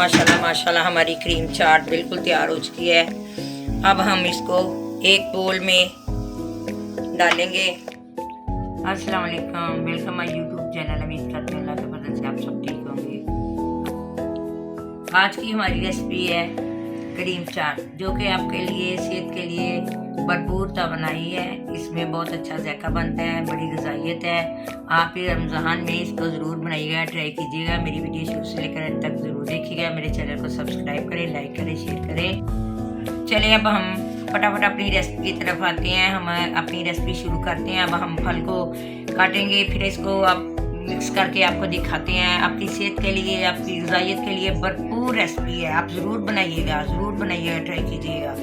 माशाल्लाह माशाल्लाह हमारी क्रीम चाट बिल्कुल तैयार हो चुकी है। अब हम इसको एक बोल में डालेंगे। अस्सलाम वालेकुम, वेलकम माय यूट्यूब चैनल। उम्मीद करते हैं अल्लाह के फजल से आप सब ठीक होंगे। आज की हमारी रेसिपी है क्रीम चाट, जो कि आपके लिए सेहत के लिए भरपूर बनाई है। इसमें बहुत अच्छा जायका बनता है, बड़ी गजाइत है। आप भी रमज़ान में इसको ज़रूर बनाइएगा, ट्राई कीजिएगा। मेरी वीडियो शुरू से लेकर अंत तक ज़रूर देखिएगा। मेरे चैनल को सब्सक्राइब करें, लाइक करें, शेयर करें। चलिए अब हम फटाफट अपनी रेसिपी की तरफ आते हैं। हम अपनी रेसिपी शुरू करते हैं। अब हम फल को काटेंगे, फिर इसको आप मिक्स करके आपको दिखाते हैं। आपकी सेहत के लिए, आपकी गजाइत के लिए भरपूर रेसिपी है। आप ज़रूर बनाइएगा, ट्राई कीजिएगा।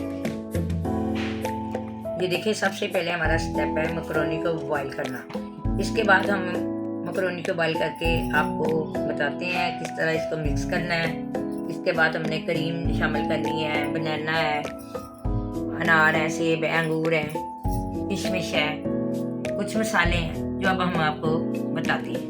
ये देखिए, सबसे पहले हमारा स्टेप है मकरोनी को बॉईल करना। इसके बाद हम मकरोनी को बॉईल करके आपको बताते हैं किस तरह इसको मिक्स करना है। इसके बाद हमने क्रीम शामिल करनी है, बनाना है, अनार है, सेब है, अंगूर है, किशमिश है, कुछ मसाले हैं जो अब हम आपको बताते हैं।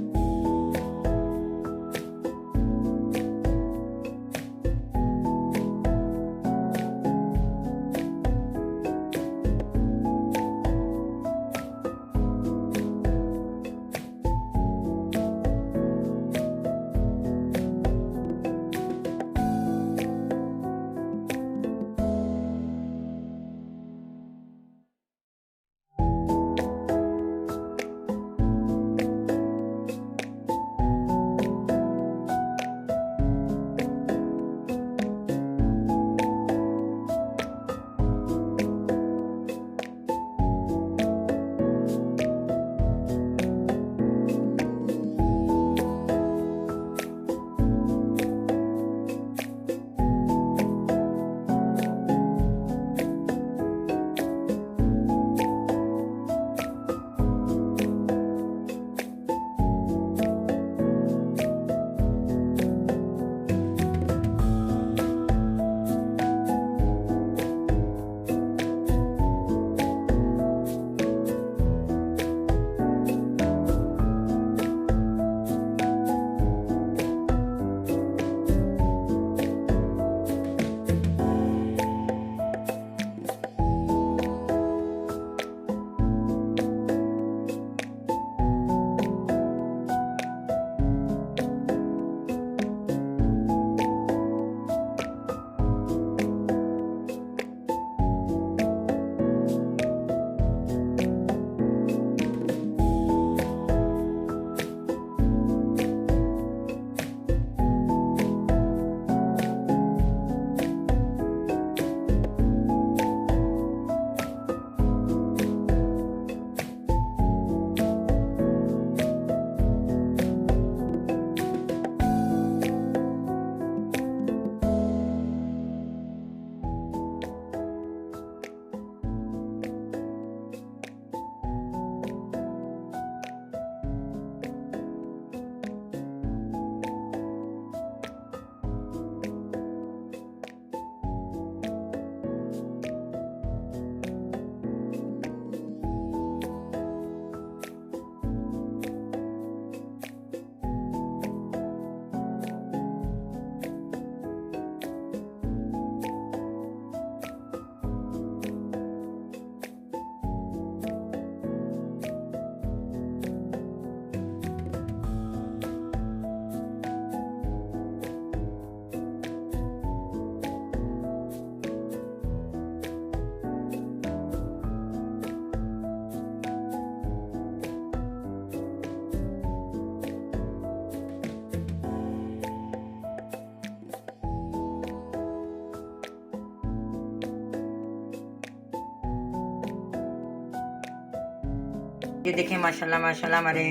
ये देखें, माशाल्लाह माशाल्लाह हमारे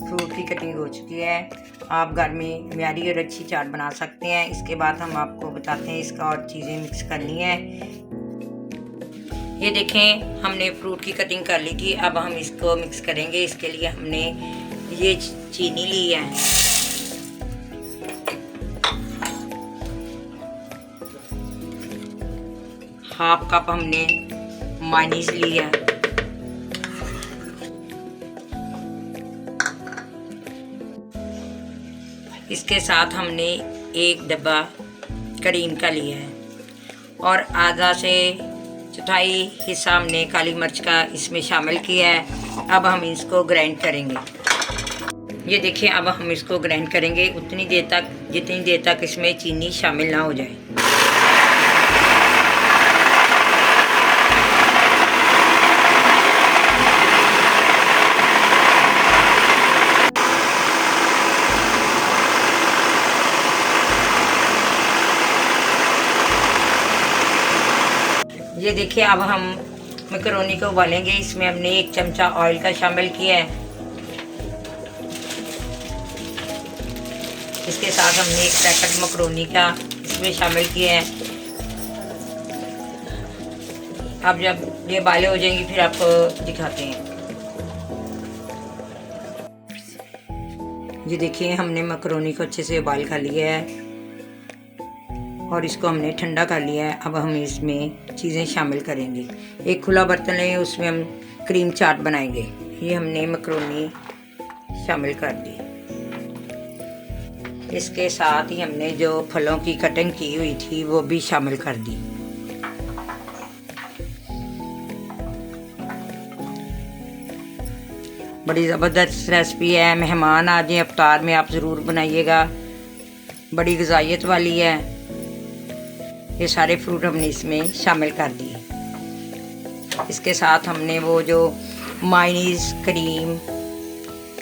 फ्रूट की कटिंग हो चुकी है। आप घर में म्यारी और अच्छी चाट बना सकते हैं। इसके बाद हम आपको बताते हैं इसका और चीज़ें मिक्स करनी है। ये देखें, हमने फ्रूट की कटिंग कर ली थी। अब हम इसको मिक्स करेंगे। इसके लिए हमने ये चीनी ली है, हाफ कप हमने मायोनीज ली है, इसके साथ हमने एक डब्बा करीम का लिया है और आधा से चौथाई हिस्सा हमने काली मिर्च का इसमें शामिल किया है। अब हम इसको ग्राइंड करेंगे। ये देखिए, अब हम इसको ग्राइंड करेंगे उतनी देर तक जितनी देर तक इसमें चीनी शामिल ना हो जाए। ये देखिए, अब हम मैकरोनी को उबालेंगे। इसमें हमने 1 चमचा ऑयल का शामिल किया है। इसके साथ हमने 1 पैकेट मैकरोनी का इसमें शामिल किया है। अब जब ये उबाले हो जाएंगी फिर आपको दिखाते हैं। ये देखिए, हमने मैकरोनी को अच्छे से उबाल कर लिया है और इसको हमने ठंडा कर लिया है। अब हम इसमें चीज़ें शामिल करेंगे। एक खुला बर्तन लें, उसमें हम क्रीम चाट बनाएंगे। ये हमने मैकरोनी शामिल कर दी। इसके साथ ही हमने जो फलों की कटिंग की हुई थी वो भी शामिल कर दी। बड़ी ज़बरदस्त रेसिपी है। मेहमान आ जाए इफ्तार में आप ज़रूर बनाइएगा। बड़ी ग़िज़ाइयत वाली है। ये सारे फ्रूट हमने इसमें शामिल कर दिए। इसके साथ हमने वो जो मायोनीज़, क्रीम,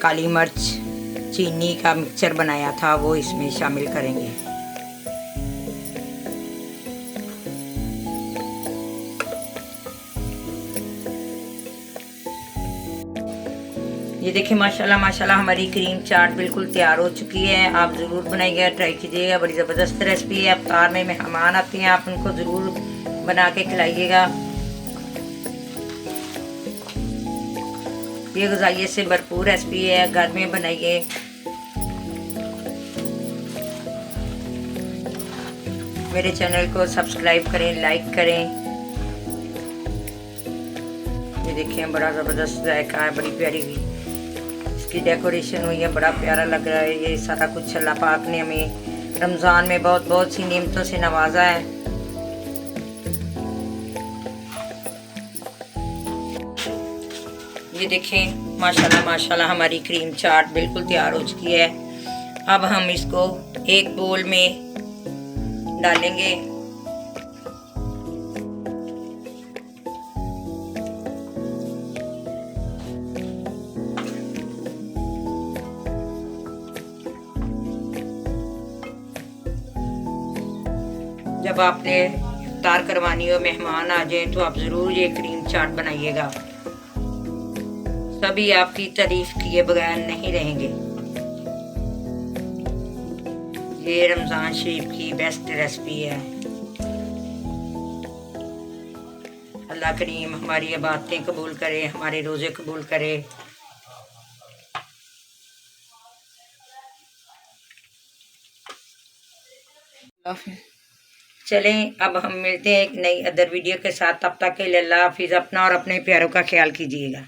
काली मिर्च, चीनी का मिक्सचर बनाया था वो इसमें शामिल करेंगे। ये देखिए, माशाल्लाह माशाल्लाह हमारी क्रीम चाट बिल्कुल तैयार हो चुकी है। आप ज़रूर बनाइएगा, ट्राई कीजिएगा। बड़ी ज़बरदस्त रेसिपी है। इफ्तार में मेहमान आते हैं, आप उनको ज़रूर बना के खिलाइएगा। ये ग़िज़ाइयत से भरपूर रेसिपी है, घर में बनाइए। मेरे चैनल को सब्सक्राइब करें, लाइक करें। ये देखिए, बड़ा ज़बरदस्त जायका है, बड़ी प्यारी इसकी डेकोरेशन हुई है, बड़ा प्यारा लग रहा है। ये सारा कुछ अल्लाह पाक ने हमें रमज़ान में बहुत बहुत सी नेमतों से नवाजा है। ये देखें, माशाल्लाह माशाल्लाह हमारी क्रीम चाट बिल्कुल तैयार हो चुकी है। अब हम इसको एक बोल में डालेंगे। जब आपने इफ्तार करवानी हो, मेहमान आ जाए, तो आप ज़रूर ये क्रीम चाट बनाइएगा। सभी आपकी तारीफ किए बगैर नहीं रहेंगे। ये रमज़ान शरीफ की बेस्ट रेसिपी है। अल्लाह करीम हमारी इबादतें कबूल करे, हमारे रोज़े कबूल करे। चलें, अब हम मिलते हैं एक नई अदर वीडियो के साथ। तब तक के लिए अल्लाह हाफिज़। अपना और अपने प्यारों का ख्याल कीजिएगा।